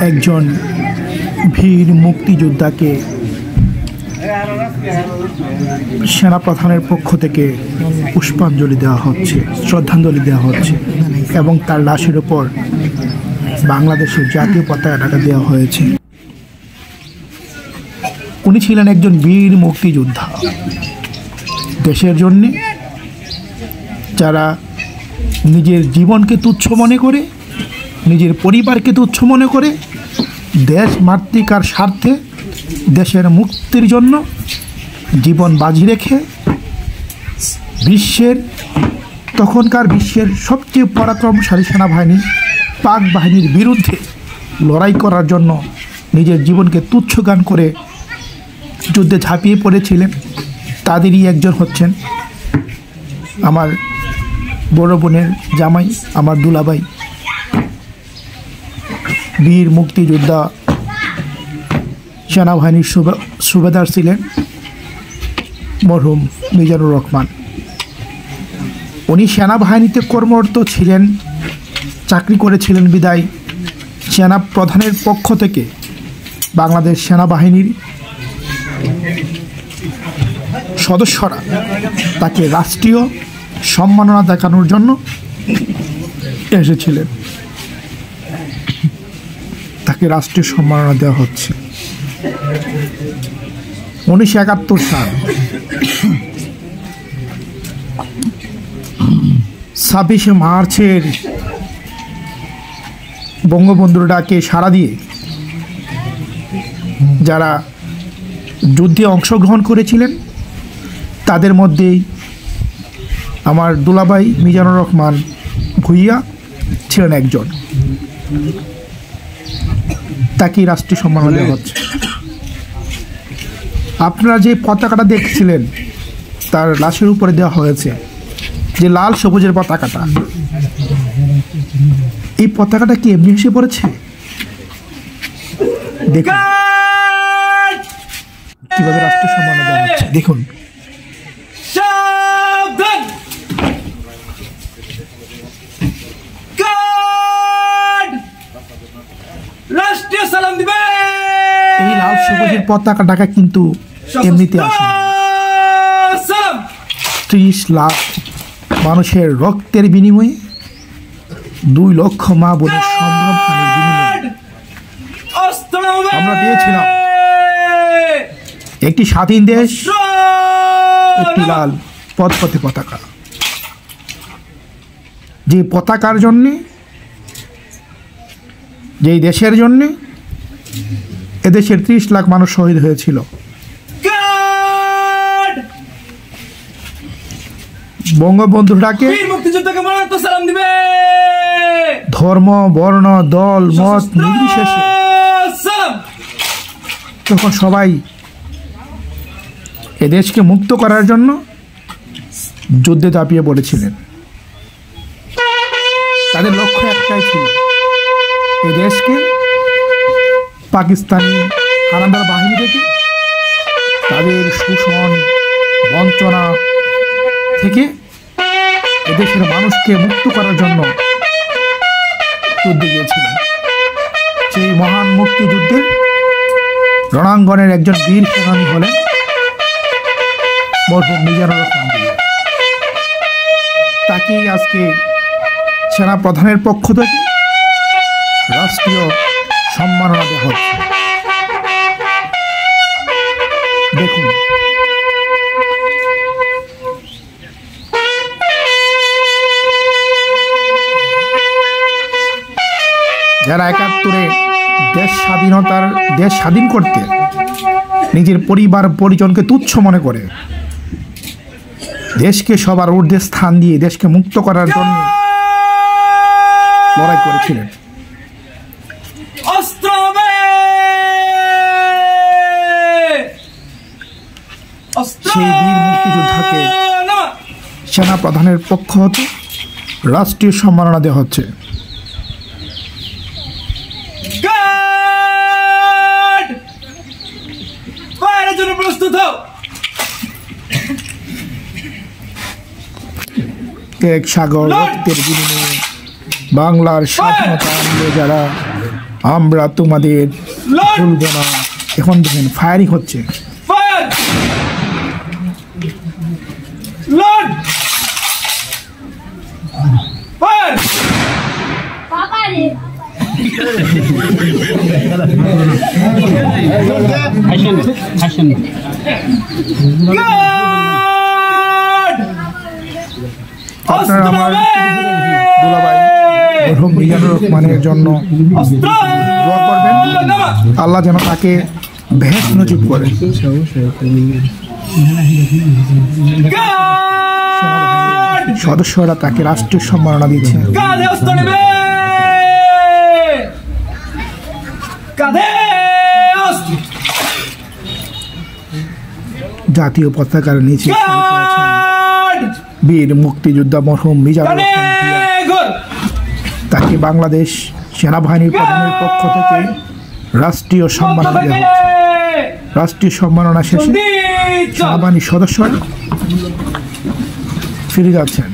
একজন বীর মুক্তিযোদ্ধাকে সেনাপ্রধানের পক্ষ থেকে পুষ্পাঞ্জলি দেওয়া হচ্ছে, শ্রদ্ধাঞ্জলি দেওয়া হচ্ছে এবং তার লাশের উপর বাংলাদেশের জাতীয় পতাকা দেওয়া হয়েছে। উনি ছিলেন একজন বীর মুক্তিযোদ্ধা। দেশের জন্যে যারা নিজের জীবনকে তুচ্ছ মনে করে, নিজের পরিবারকে তুচ্ছ মনে করে দেশ মাতৃকার স্বার্থে দেশের মুক্তির জন্য জীবন বাজি রেখে তখনকার বিশ্বের সবচেয়ে পরাক্রমশালী সেনাবাহিনী পাক বাহিনীর বিরুদ্ধে লড়াই করার জন্য নিজের জীবনকে তুচ্ছ জ্ঞান করে যুদ্ধে ঝাঁপিয়ে পড়েছিলেন। তাদেরই একজন হচ্ছেন আমার বড় বোনের জামাই, আমার দুলাভাই, বীর মুক্তিযোদ্ধা, সেনাবাহিনীর সুবেদার ছিলেন মরহুম মিজানুর রহমান। উনি সেনাবাহিনীতে কর্মরত ছিলেন, চাকরি করেছিলেন বিদায় সেনা প্রধানের পক্ষ থেকে বাংলাদেশ সেনাবাহিনীর সদস্যরা তাকে রাষ্ট্রীয় সম্মাননা দেখানোর জন্য এসেছিলেন। তাকে রাষ্ট্রীয় সম্মাননা দেওয়া হচ্ছে। 1971 সাল 26শে মার্চের বঙ্গবন্ধুর ডাকে সাড়া দিয়ে যারা যুদ্ধে অংশগ্রহণ করেছিলেন তাদের মধ্যেই আমার দুলাভাই মিজানুর রহমান ভূঁইয়া ছিলেন একজন। তাকে রাষ্ট্রীয় সম্মাননা দেওয়া হচ্ছে। আপনারা যে পতাকাটা দেখছিলেন তার লাশের উপরে দেওয়া হয়েছে যে লাল সবুজের পতাকাটা, এই পতাকাটা কি এমনি এসে পড়েছে? দেখুন কিভাবে রাষ্ট্রীয় সম্মাননা দেওয়া হচ্ছে। দেখুন এই লাল সবুজের পতাকাটা কিন্তু এমনিতে আসে। 30 লাখ মানুষের রক্তের বিনিময়ে, 2 লক্ষ মা বোনের সম্ভ্রমহানির বিনিময়ে আমরা পেয়েছিলাম একটি স্বাধীন দেশ, একটি লাল পথপথে পতাকা। যে পতাকার জন্যে, যেই দেশের জন্যে এদেশের 30 লাখ মানুষ শহীদ হয়েছিল। বঙ্গবন্ধুর ডাকে ধর্ম, বর্ণ, দল, মত নির্বিশেষে তখন সবাই এদেশকে মুক্ত করার জন্য যুদ্ধে ঝাঁপিয়ে পড়েছিলেন। তাদের লক্ষ্য একটাই ছিল, এই দেশকে পাকিস্তানি হানাদার বাহিনী থেকে, তাদের শোষণ বঞ্চনা থেকে এদেশের মানুষকে মুক্ত করার জন্য যুদ্ধে গিয়েছিলেন। সেই মহান মুক্তিযুদ্ধের রণাঙ্গনের একজন বীর সেনানী হলেন মরহুম মিজানুর রহমান। তাকেই আজকে সেনা প্রধানের পক্ষ থেকে রাষ্ট্রীয় সম্মাননা দেওয়া হচ্ছে। দেখুন যারা 71-এ দেশ স্বাধীন করতে নিজের পরিবার পরিজনকে তুচ্ছ মনে করে দেশকে সবার ঊর্ধ্বে স্থান দিয়ে দেশকে মুক্ত করার জন্য লড়াই করেছিলেন, সেই বীর মুক্তিযোদ্ধাকে সেনা প্রধানের পক্ষ হতে রাষ্ট্রীয় সম্মাননা দেওয়া হচ্ছে। এক সাগর রক্তের বিনিময়ে বাংলার স্বাধীনতা আনলে যারা, আমরা তোমাদের ভুলব না। এখন দেখেন ফায়ারিং হচ্ছে। আপনারা আমার দুলাভাই মরহুম মিজানুর রহমানের জন্য দোয়া করবেন, আল্লাহ যেন তাকে বেহেশত নসিব করে। সদস্যরা তাকে রাষ্ট্রীয় সম্মাননা দিয়েছে। জাতীয় পতাকার নিচে বীর মুক্তিযোদ্ধা মরহুম মিজানুর রহমান, তাকে বাংলাদেশ সেনাবাহিনীর প্রধানের পক্ষ থেকে রাষ্ট্রীয় সম্মাননা দেওয়া হচ্ছে। রাষ্ট্রীয় সম্মাননা শেষে সেনাবাহিনীর সদস্যরা ফিরে যাচ্ছেন।